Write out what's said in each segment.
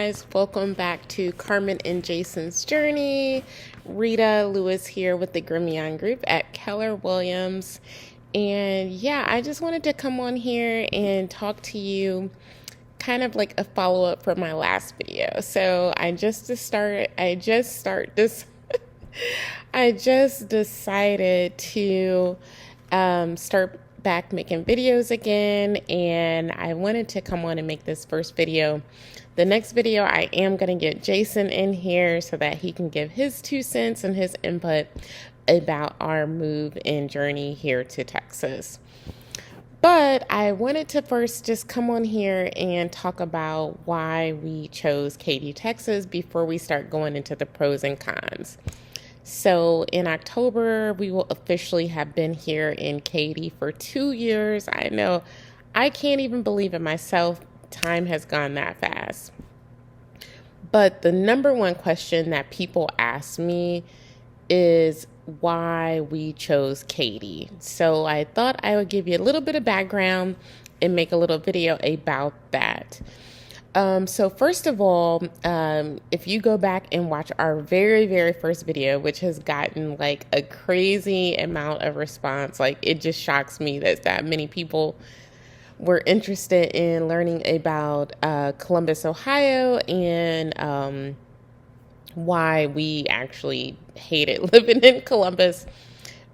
guys, welcome back to Carmen and Jason's Journey. Rita Lewis here with the Grimion Group at Keller Williams. And yeah, I just wanted to come on here and talk to you kind of like a follow-up from my last video. So I just decided to start back making videos again, and I wanted to come on and make this first video. The next video, I am going to get Jason in here so that he can give his 2 cents and his input about our move and journey here to Texas. But I wanted to first just come on here and talk about why we chose Katy, Texas before we start going into the pros and cons. So in October, we will officially have been here in Katy for 2 years. I know, I can't even believe it myself. Time has gone that fast. But the number one question that people ask me is why we chose Katy. So I thought I would give you a little bit of background and make a little video about that. So first of all, if you go back and watch our very, very first video, which has gotten like a crazy amount of response, like it just shocks me that many people were interested in learning about Columbus, Ohio, and why we actually hated living in Columbus.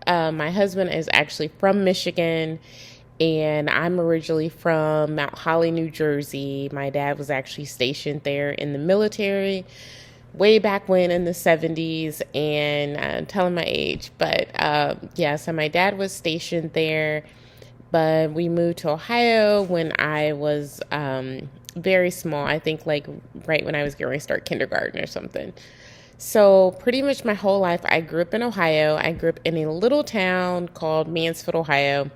My husband is actually from Michigan, and I'm originally from Mount Holly, New Jersey. My dad was actually stationed there in the military way back when in the 70s, and I'm telling my age. But yeah, so my dad was stationed there, but we moved to Ohio when I was very small. I think like right when I was going to start kindergarten or something. So pretty much my whole life, I grew up in Ohio. I grew up in a little town called Mansfield, Ohio.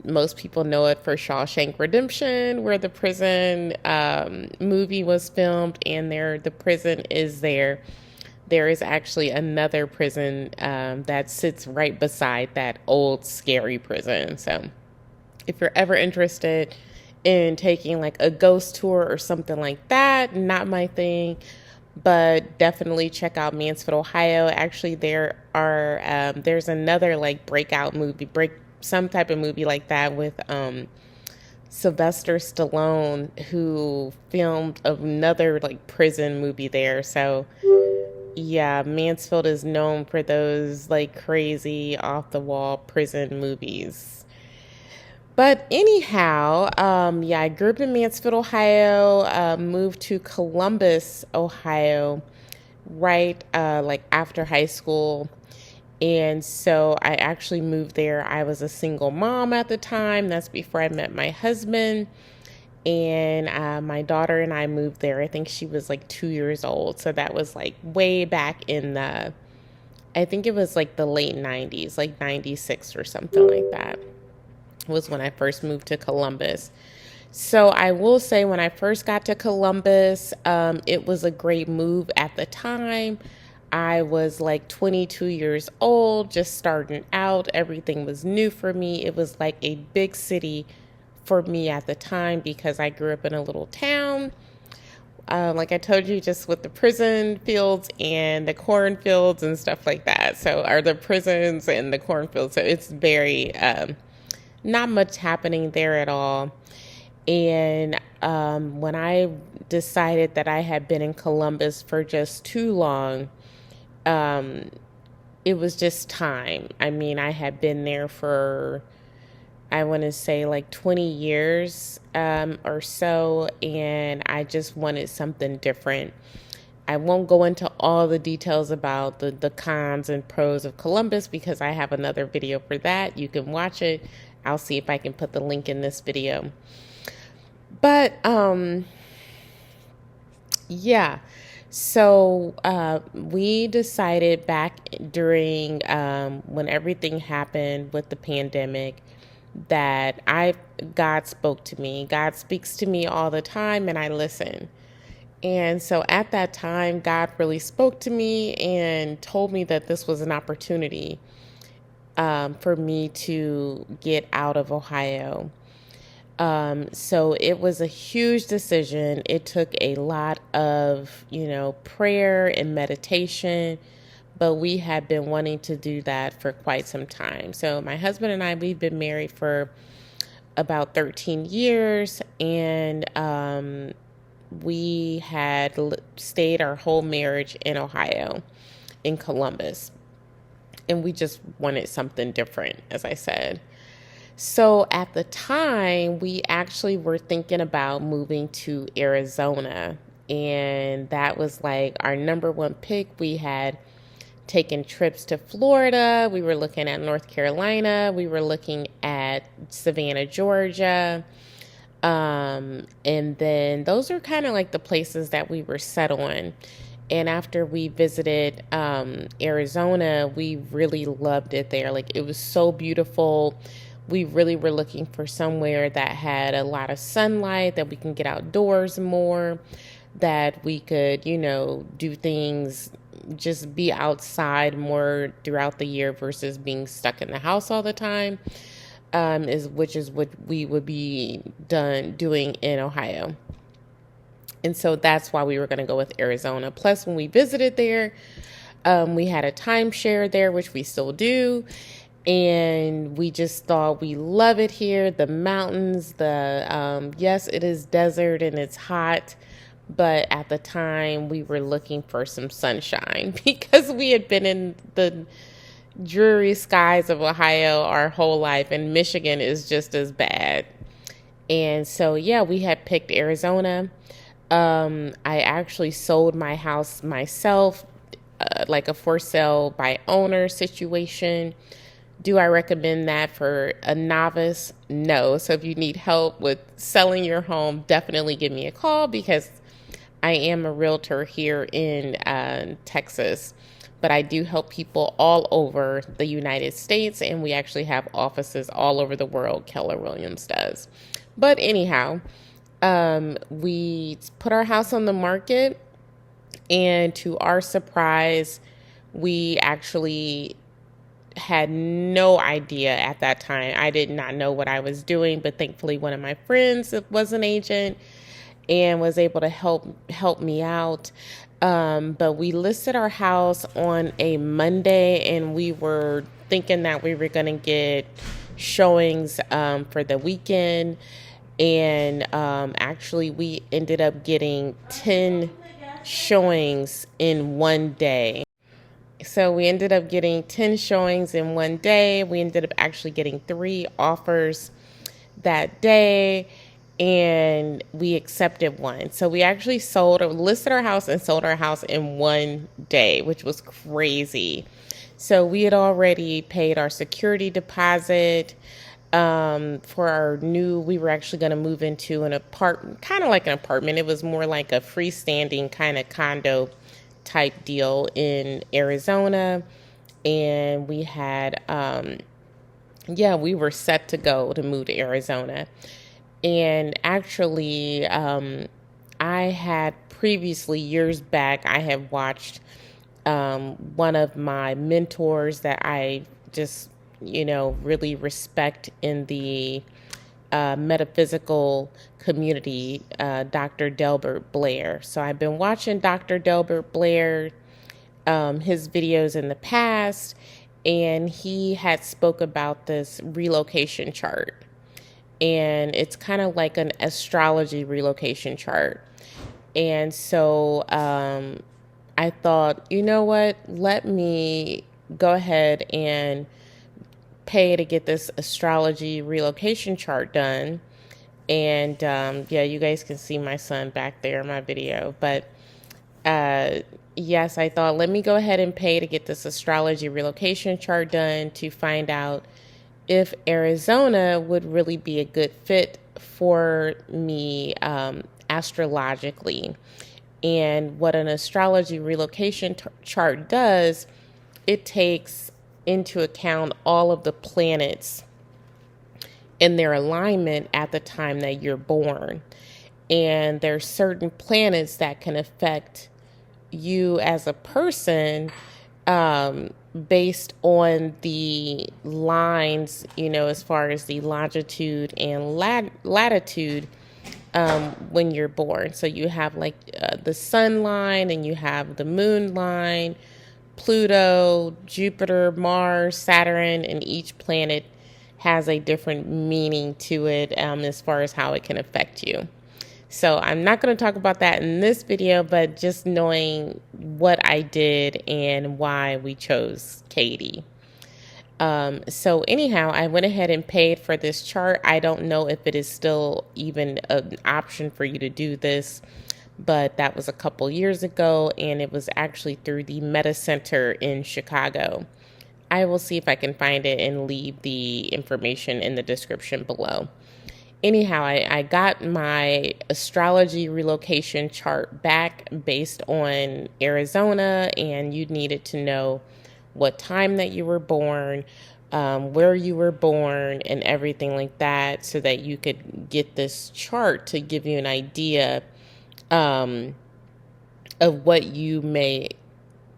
Most people know it for Shawshank Redemption, where the prison movie was filmed, and the prison is there. There is actually another prison that sits right beside that old scary prison. So if you're ever interested in taking like a ghost tour or something like that, not my thing, but definitely check out Mansfield, Ohio. Actually, there's another like some type of movie like that with Sylvester Stallone, who filmed another like prison movie there. So yeah, Mansfield is known for those like crazy off the wall prison movies. But anyhow, yeah, I grew up in Mansfield, Ohio, moved to Columbus, Ohio, right like after high school. And so I actually moved there. I was a single mom at the time. That's before I met my husband. And my daughter and I moved there. I think she was like 2 years old. So that was like way back I think it was like the late 90s, like 96 or something like that was when I first moved to Columbus. So I will say when I first got to Columbus, it was a great move at the time. I was like 22 years old, just starting out. Everything was new for me. It was like a big city for me at the time because I grew up in a little town. Like I told you, just with the prison fields and the cornfields and stuff like that. So are the prisons and the cornfields. So it's very, not much happening there at all. And when I decided that I had been in Columbus for just too long, it was just time. I mean, I had been there for, I want to say like 20 years or so, and I just wanted something different. I won't go into all the details about the cons and pros of Columbus because I have another video for that. You can watch it. I'll see if I can put the link in this video. But yeah. So we decided back during when everything happened with the pandemic that God spoke to me. God speaks to me all the time, and I listen. And so at that time, God really spoke to me and told me that this was an opportunity for me to get out of Ohio. So it was a huge decision. It took a lot of, prayer and meditation, but we had been wanting to do that for quite some time. So my husband and I, we've been married for about 13 years, and we had stayed our whole marriage in Ohio, in Columbus, and we just wanted something different, as I said. So at the time, we actually were thinking about moving to Arizona, and that was like our number one pick. We had taken trips to Florida, we were looking at North Carolina, we were looking at Savannah, Georgia. And then those are kind of like the places that we were set on. And after we visited Arizona, we really loved it there. Like, it was so beautiful. We really were looking for somewhere that had a lot of sunlight, that we can get outdoors more, that we could, do things, just be outside more throughout the year versus being stuck in the house all the time, which is what we would be doing in Ohio. And so that's why we were going to go with Arizona. Plus, when we visited there, we had a timeshare there, which we still do. And we just thought, we love it here. The mountains, yes, it is desert and it's hot. But at the time, we were looking for some sunshine because we had been in the dreary skies of Ohio our whole life, and Michigan is just as bad. And so, yeah, we had picked Arizona. I actually sold my house myself, like a for sale by owner situation. Do I recommend that for a novice? No. So if you need help with selling your home, definitely give me a call, because I am a realtor here in Texas, but I do help people all over the United States, and we actually have offices all over the world. Keller Williams does. But anyhow, we put our house on the market, and to our surprise, we actually had no idea at that time. I did not know what I was doing, but thankfully one of my friends was an agent and was able to help me out. But we listed our house on a Monday, and we were thinking that we were going to get showings for the weekend. And actually, we ended up getting 10 showings in one day. So we ended up getting 10 showings in one day. We ended up actually getting 3 offers that day, and we accepted one. So we actually listed our house and sold our house in one day, which was crazy. So we had already paid our security deposit for our we were actually going to move into an apartment, kind of like an apartment. It was more like a freestanding kind of condo type deal in Arizona. And we had, we were set to go to move to Arizona. And actually, I had previously, years back, I had watched one of my mentors that I just, really respect in the metaphysical community, Dr. Delbert Blair. So I've been watching Dr. Delbert Blair, his videos in the past, and he had spoke about this relocation chart. And it's kind of like an astrology relocation chart. And so I thought, you know what, let me go ahead and pay to get this astrology relocation chart done. And you guys can see my son back there in my video. But yes, I thought, let me go ahead and pay to get this astrology relocation chart done to find out if Arizona would really be a good fit for me astrologically. And what an astrology relocation chart does, it takes into account all of the planets in their alignment at the time that you're born. And there's certain planets that can affect you as a person based on the lines, as far as the longitude and latitude when you're born. So you have like the sun line, and you have the moon line, Pluto, Jupiter, Mars, Saturn, and each planet has a different meaning to it as far as how it can affect you. So I'm not going to talk about that in this video, but just knowing what I did and why we chose Katy. So anyhow, I went ahead and paid for this chart. I don't know if it is still even an option for you to do this, but that was a couple years ago, and it was actually through the Meta Center in Chicago. I will see if I can find it and leave the information in the description below. Anyhow, I got my astrology relocation chart back based on Arizona, and you needed to know what time that you were born, where you were born, and everything like that, so that you could get this chart to give you an idea of what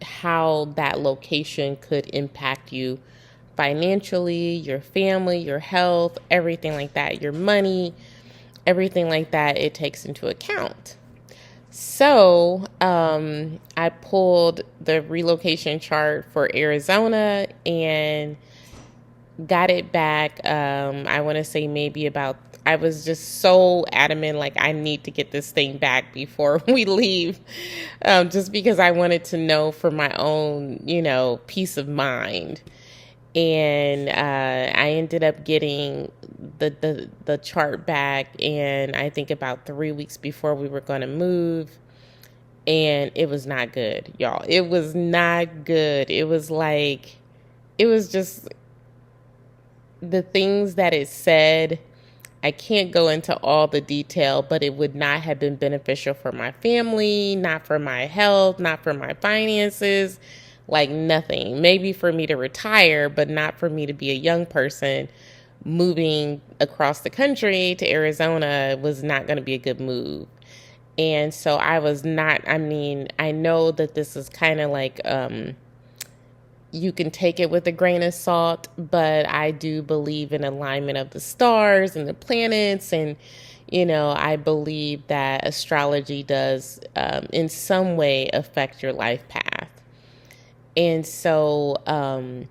how that location could impact you financially, your family, your health, everything like that, your money, everything like that, it takes into account. So I pulled the relocation chart for Arizona and got it back. I want to say maybe I was just so adamant, like, I need to get this thing back before we leave, just because I wanted to know for my own, peace of mind. And I ended up getting the chart back, and I think about 3 weeks before we were going to move, and it was not good, y'all. It was not good. It was just the things that it said. I can't go into all the detail, but it would not have been beneficial for my family, not for my health, not for my finances. Like nothing. Maybe for me to retire, but not for me to be a young person moving across the country to Arizona was not going to be a good move. And so I know that this is kind of like, you can take it with a grain of salt, but I do believe in alignment of the stars and the planets. And, I believe that astrology does in some way affect your life path. And so, I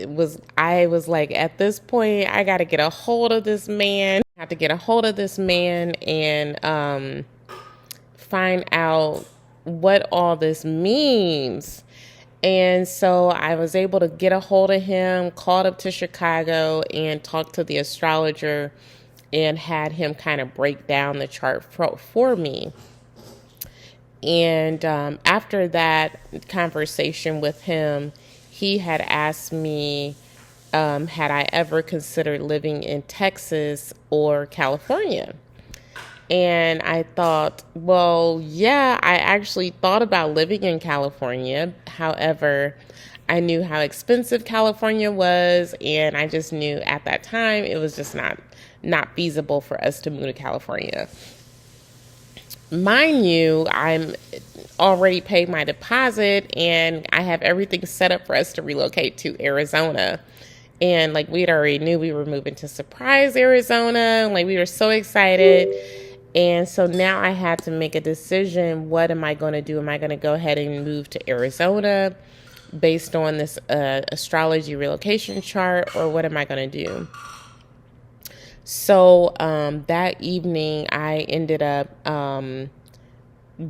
was like, at this point, I got to get a hold of this man. I have to get a hold of this man and find out what all this means. And so I was able to get a hold of him, called up to Chicago and talked to the astrologer and had him kind of break down the chart for me. And after that conversation with him, he had asked me, had I ever considered living in Texas or California? And I thought, well, yeah, I actually thought about living in California. However, I knew how expensive California was, and I just knew at that time it was just not feasible for us to move to California. Mind you, I'm already paid my deposit, and I have everything set up for us to relocate to Arizona. And like we'd already knew we were moving to Surprise, Arizona. Like we were so excited. And so now I had to make a decision. What am I going to do? Am I going to go ahead and move to Arizona based on this astrology relocation chart, or what am I going to do? So that evening, I ended up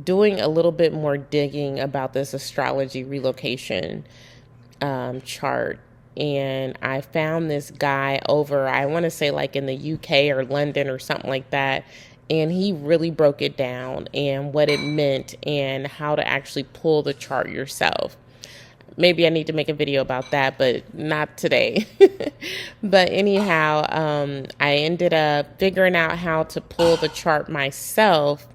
doing a little bit more digging about this astrology relocation chart. And I found this guy over, I want to say like in the UK or London or something like that. And he really broke it down and what it meant and how to actually pull the chart yourself. Maybe I need to make a video about that, but not today. But anyhow, I ended up figuring out how to pull the chart myself.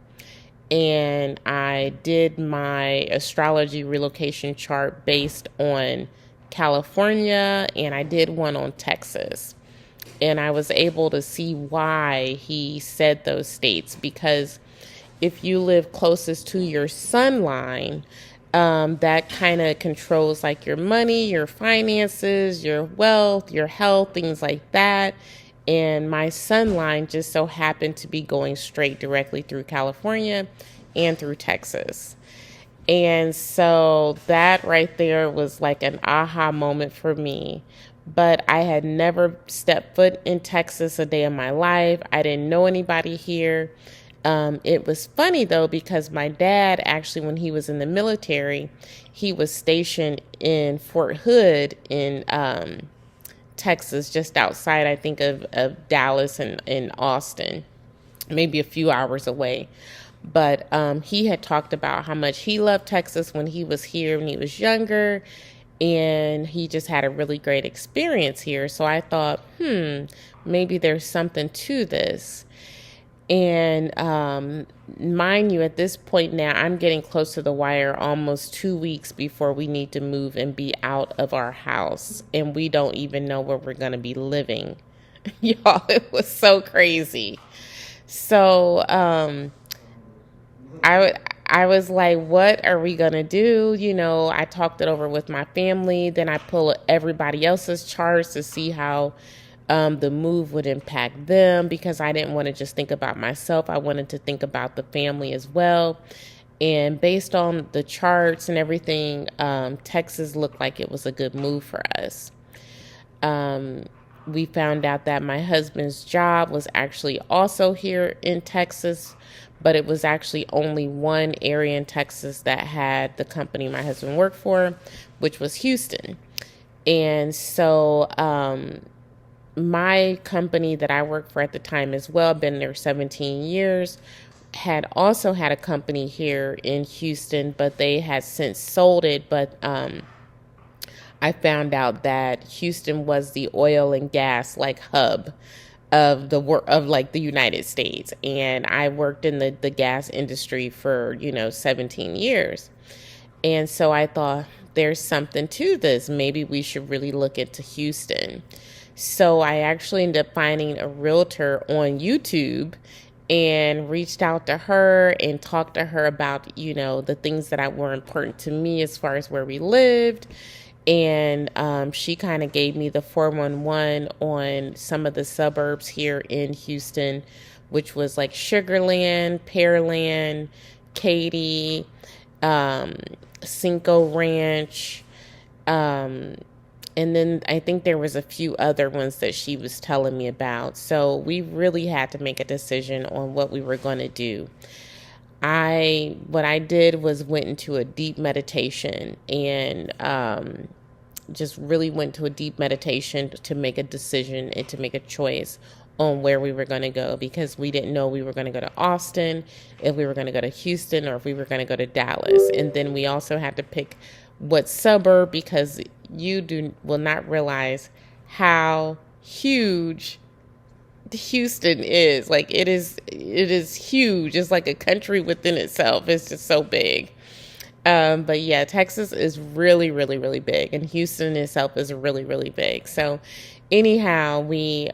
And I did my astrology relocation chart based on California, and I did one on Texas. And I was able to see why he said those states, because if you live closest to your sun line, that kind of controls like your money, your finances, your wealth, your health, things like that. And my sun line just so happened to be going straight directly through California and through Texas. And so that right there was like an aha moment for me. But I had never stepped foot in Texas a day in my life. I didn't know anybody here. It was funny though, because my dad actually, when he was in the military, he was stationed in Fort Hood in Texas, just outside, I think, of Dallas and in Austin, maybe a few hours away. But he had talked about how much he loved Texas when he was here when he was younger. And he just had a really great experience here. So I thought, maybe there's something to this. And mind you, at this point now, I'm getting close to the wire, almost 2 weeks before we need to move and be out of our house. And we don't even know where we're going to be living. Y'all, it was so crazy. So I was like, what are we going to do? You know, I talked it over with my family. Then I pull everybody else's charts to see how the move would impact them, because I didn't want to just think about myself. I wanted to think about the family as well. And based on the charts and everything, Texas looked like it was a good move for us. We found out that my husband's job was actually also here in Texas, but it was actually only one area in Texas that had the company my husband worked for, which was Houston. And so my company that I worked for at the time as well, been there 17 years, had also had a company here in Houston, but they had since sold it. But I found out that Houston was the oil and gas like hub of the United States. And I worked in the gas industry for, 17 years. And so I thought, there's something to this. Maybe we should really look into Houston. So I actually ended up finding a realtor on YouTube and reached out to her and talked to her about, the things that were important to me as far as where we lived. And she kind of gave me the 411 on some of the suburbs here in Houston, which was like Sugarland, Pearland, Katy, Cinco Ranch, and then I think there was a few other ones that she was telling me about. So we really had to make a decision on what we were going to do. What I did was went into a deep meditation and just really went to a deep meditation to make a decision and to make a choice on where we were going to go, because we didn't know we were going to go to Austin, if we were going to go to Houston, or if we were going to go to Dallas. And then we also had to pick what suburb, because you will not realize how huge Houston is. Like it is huge. It's like a country within itself. It's just so big. But yeah, Texas is really, really, really big, and Houston itself is really, really big. So anyhow, we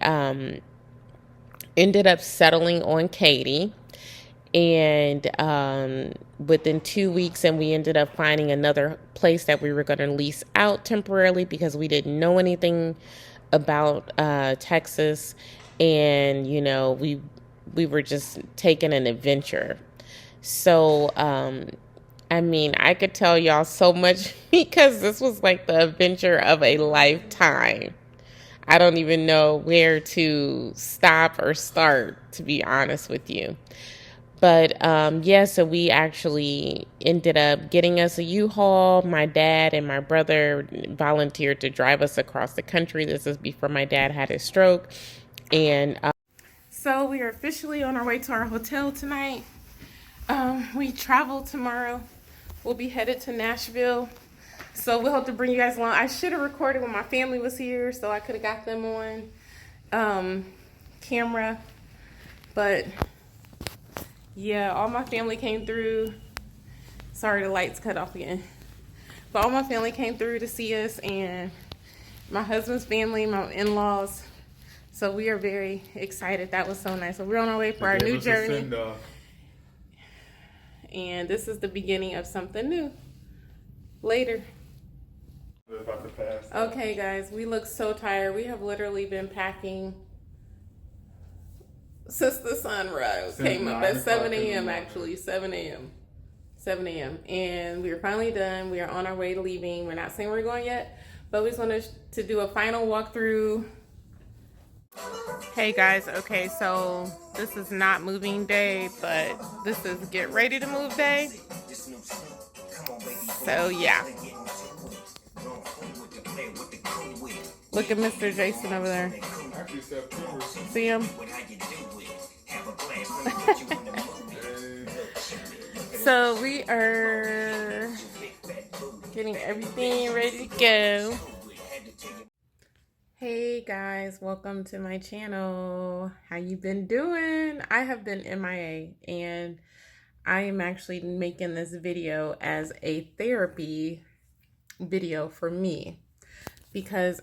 ended up settling on Katy, and within 2 weeks, and we ended up finding another place that we were going to lease out temporarily, because we didn't know anything about Texas, and we were just taking an adventure. So I could tell y'all so much, because this was like the adventure of a lifetime. I don't even know where to stop or start, to be honest with you. But so we actually ended up getting us a U-Haul. My dad and my brother volunteered to drive us across the country. This is before my dad had his stroke. And so we are officially on our way to our hotel tonight. We travel tomorrow. We'll be headed to Nashville. So we'll have to bring you guys along. I should have recorded when my family was here, so I could have got them on camera. But yeah, all my family came through. Sorry, the lights cut off again. But all my family came through to see us, and my husband's family, my in-laws. So we are very excited. That was so nice. So we're on our way for our new journey. And this is the beginning of something new. Later. We're about to pass. Okay, guys, we look so tired. We have literally been packing since the sunrise came up at 7 a.m. Actually, 7 a.m. 7 a.m. And we are finally done. We are on our way to leaving. We're not saying we're going yet, but we just wanted to do a final walkthrough. Hey guys, okay, so this is not moving day, but this is get ready to move day. So yeah. Look at Mr. Jason over there. See him? So we are getting everything ready to go. Hey guys, welcome to my channel. How you been doing? I have been MIA, and I am actually making this video as a therapy video for me because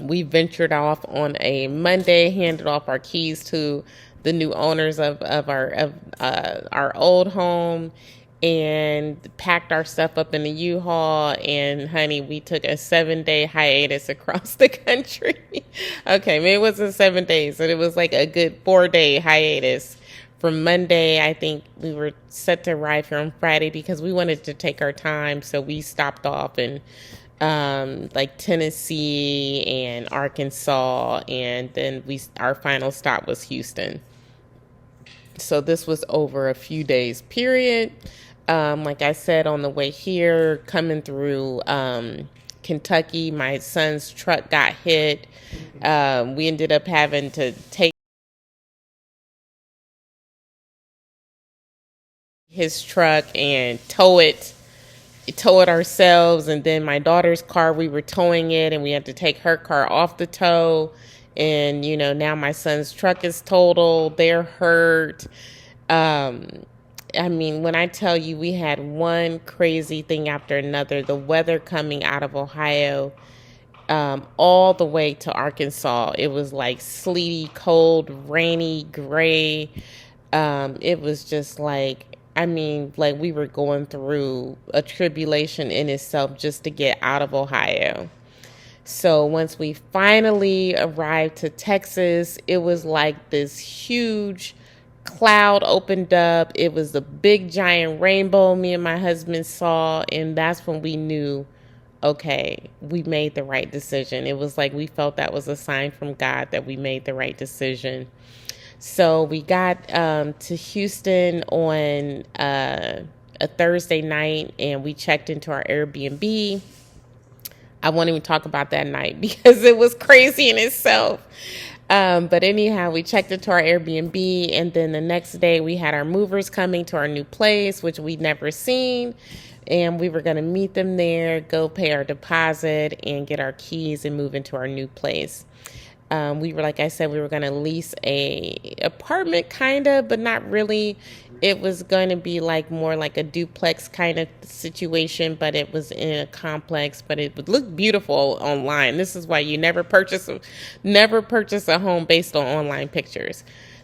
we ventured off on a Monday, handed off our keys to the new owners of our old home, and packed our stuff up in the U-Haul. And honey, we took a 7-day hiatus across the country. Okay, maybe it wasn't 7 days, but it was like a good 4-day hiatus. From Monday, I think we were set to arrive here on Friday because we wanted to take our time. So we stopped off in like Tennessee and Arkansas, and then our final stop was Houston. So this was over a few days period. Like I said, on the way here, coming through Kentucky, my son's truck got hit. We ended up having to take his truck and tow it ourselves. And then my daughter's car, we were towing it, and we had to take her car off the tow. And now my son's truck is totaled. They're hurt. I mean, when I tell you, we had one crazy thing after another. The weather coming out of Ohio all the way to Arkansas, it was like sleety, cold, rainy, gray. It was just like, I mean, like we were going through a tribulation in itself just to get out of Ohio. So once we finally arrived to Texas, it was like this huge cloud opened up. It was a big giant rainbow me and my husband saw, and that's when we knew, okay, we made the right decision. It was like we felt that was a sign from God that we made the right decision. So we got to Houston on a Thursday night, and we checked into our Airbnb. I won't even talk about that night because it was crazy in itself. But anyhow, we checked into our Airbnb, and then the next day we had our movers coming to our new place, which we'd never seen. And we were going to meet them there, go pay our deposit, and get our keys and move into our new place. We were, like I said, we were going to lease a apartment kind of, but not really. It was going to be like more like a duplex kind of situation, but it was in a complex, but it would look beautiful online. This is why you never purchase a home based on online pictures.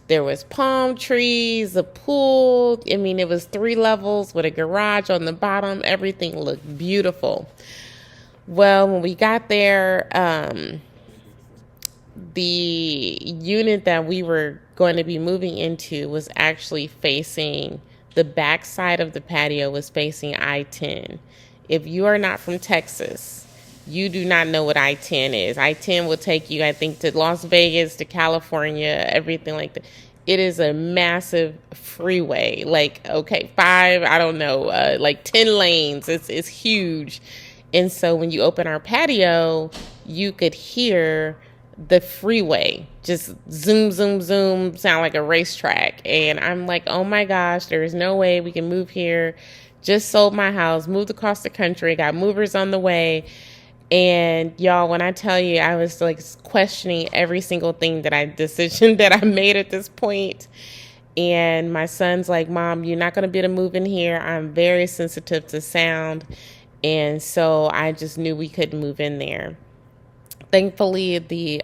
There was palm trees, a pool. I mean, it was 3 levels with a garage on the bottom. Everything looked beautiful. Well, when we got there, the unit that we were going to be moving into was actually facing, the back side of the patio was facing I-10. If you are not from Texas, you do not know what I-10 is. I-10 will take you, I think, to Las Vegas, to California, everything like that. It is a massive freeway, like, okay, 5, I don't know, like 10 lanes. It's huge. And so when you open our patio, you could hear the freeway just zoom, zoom, zoom, sound like a racetrack. And I'm like, oh my gosh, there is no way we can move here. Just sold my house, moved across the country, got movers on the way. And y'all, when I tell you, I was like questioning every single decision that I made at this point. And my son's like, Mom, you're not going to be able to move in here. I'm very sensitive to sound. And so I just knew we couldn't move in there. Thankfully, the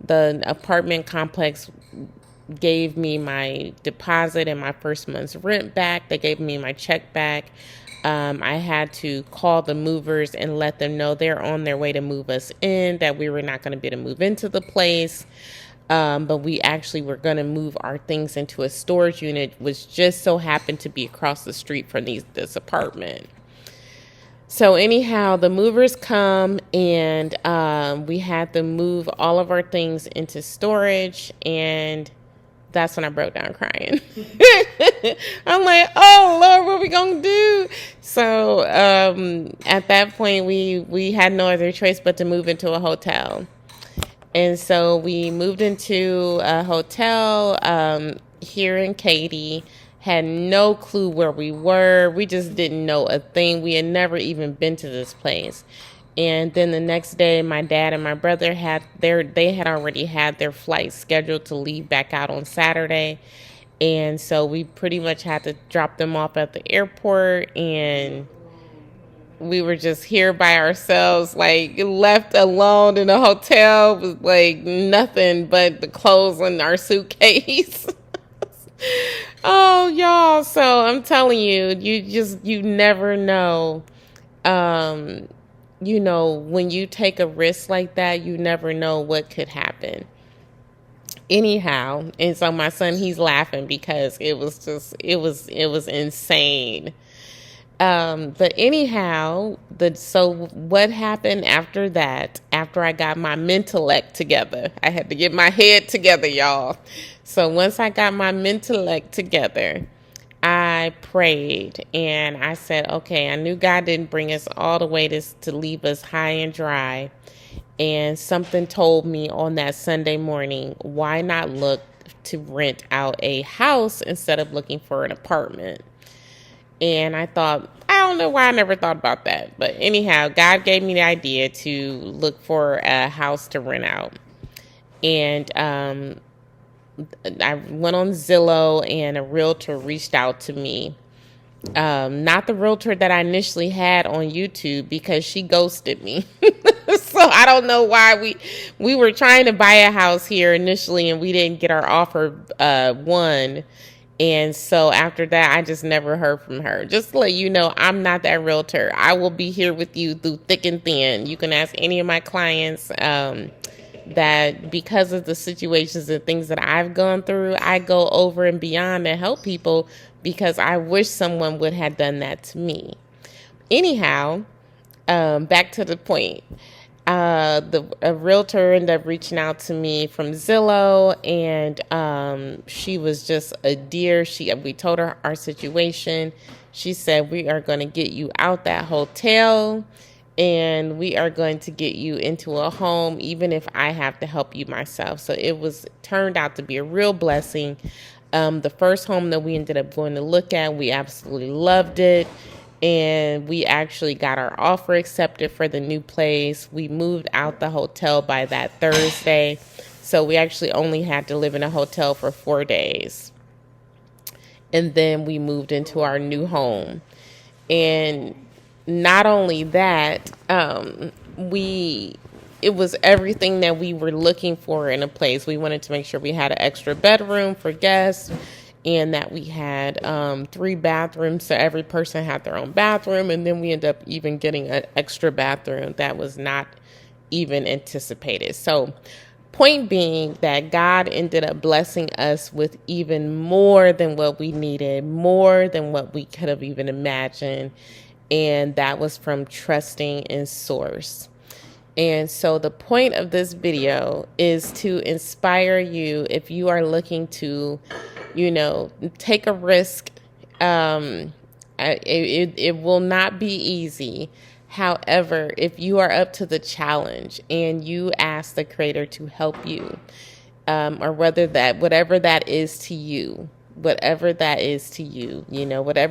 apartment complex gave me my deposit and my first month's rent back. They gave me my check back. I had to call the movers and let them know they're on their way to move us in, that we were not going to be able to move into the place. But we actually were going to move our things into a storage unit, which just so happened to be across the street from this apartment. So anyhow, the movers come, and we had to move all of our things into storage, and that's when I broke down crying. I'm like, oh Lord, what are we gonna do? So at that point, we had no other choice but to move into a hotel. And so we moved into a hotel here in Katy. Had no clue where we were. We just didn't know a thing. We had never even been to this place. And then the next day, my dad and my brother they had already had their flight scheduled to leave back out on Saturday. And so we pretty much had to drop them off at the airport, and we were just here by ourselves, like left alone in a hotel with like nothing but the clothes in our suitcase. Oh, y'all. So I'm telling you, you never know. When you take a risk like that, you never know what could happen. Anyhow, and so my son, he's laughing because it was insane. But anyhow, so what happened after that, after I got my mentellect together, I had to get my head together, y'all. So once I got my mentellect together, I prayed and I said, okay, I knew God didn't bring us all the way to leave us high and dry. And something told me on that Sunday morning, why not look to rent out a house instead of looking for an apartment? And I thought, I don't know why I never thought about that. But anyhow, God gave me the idea to look for a house to rent out. And I went on Zillow, and a realtor reached out to me. Not the realtor that I initially had on YouTube, because she ghosted me. So I don't know why we were trying to buy a house here initially, and we didn't get our offer won. And so after that, I just never heard from her. Just to let you know, I'm not that realtor. I will be here with you through thick and thin. You can ask any of my clients that because of the situations and things that I've gone through, I go over and beyond to help people, because I wish someone would have done that to me. Anyhow, back to the point. A realtor ended up reaching out to me from Zillow, and she was just a dear. We told her our situation. She said, we are going to get you out that hotel, and we are going to get you into a home, even if I have to help you myself. So turned out to be a real blessing. The first home that we ended up going to look at, we absolutely loved it. And we actually got our offer accepted for the new place. We moved out the hotel by that Thursday. So we actually only had to live in a hotel for 4 days. And then we moved into our new home. And not only that, it was everything that we were looking for in a place. We wanted to make sure we had an extra bedroom for guests, and that we had 3 bathrooms, so every person had their own bathroom. And then we ended up even getting an extra bathroom that was not even anticipated. So point being that God ended up blessing us with even more than what we needed, more than what we could have even imagined. And that was from trusting in Source. And so the point of this video is to inspire you if you are looking to, take a risk. It will not be easy. However, if you are up to the challenge and you ask the Creator to help you, or whatever that is to you, whatever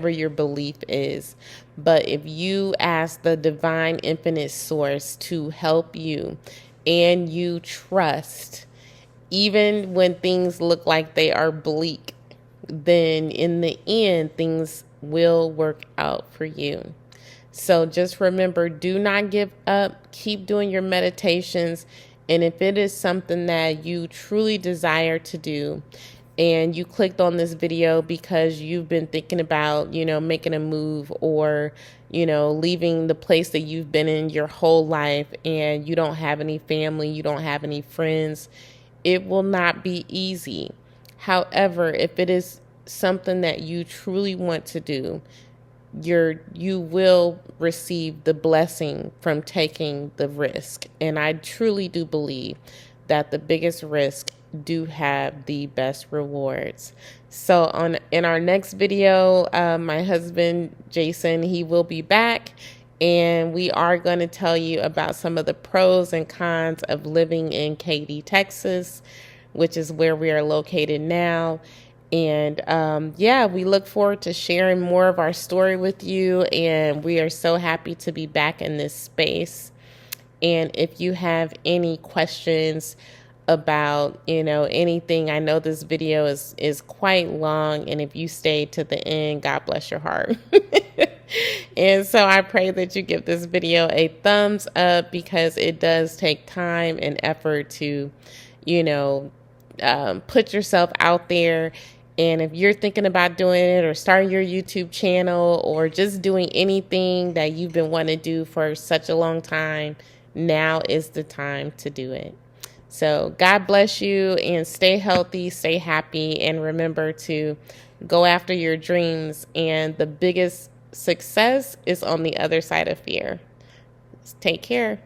your belief is. But if you ask the divine infinite source to help you, and you trust, even when things look like they are bleak, then in the end, things will work out for you. So just remember, do not give up. Keep doing your meditations. And if it is something that you truly desire to do, and you clicked on this video because you've been thinking about, making a move, or, leaving the place that you've been in your whole life, and you don't have any family, you don't have any friends, it will not be easy. However, if it is something that you truly want to do, you will receive the blessing from taking the risk. And I truly do believe that the biggest risk do have the best rewards. So in our next video, my husband Jason, he will be back, and we are going to tell you about some of the pros and cons of living in Katy, Texas, which is where we are located now. And we look forward to sharing more of our story with you, and we are so happy to be back in this space. And if you have any questions about, anything, I know this video is quite long, and if you stay to the end, God bless your heart. And so I pray that you give this video a thumbs up, because it does take time and effort to, put yourself out there. And if you're thinking about doing it, or starting your YouTube channel, or just doing anything that you've been wanting to do for such a long time, now is the time to do it. So God bless you, and stay healthy, stay happy, and remember to go after your dreams. And the biggest success is on the other side of fear. Take care.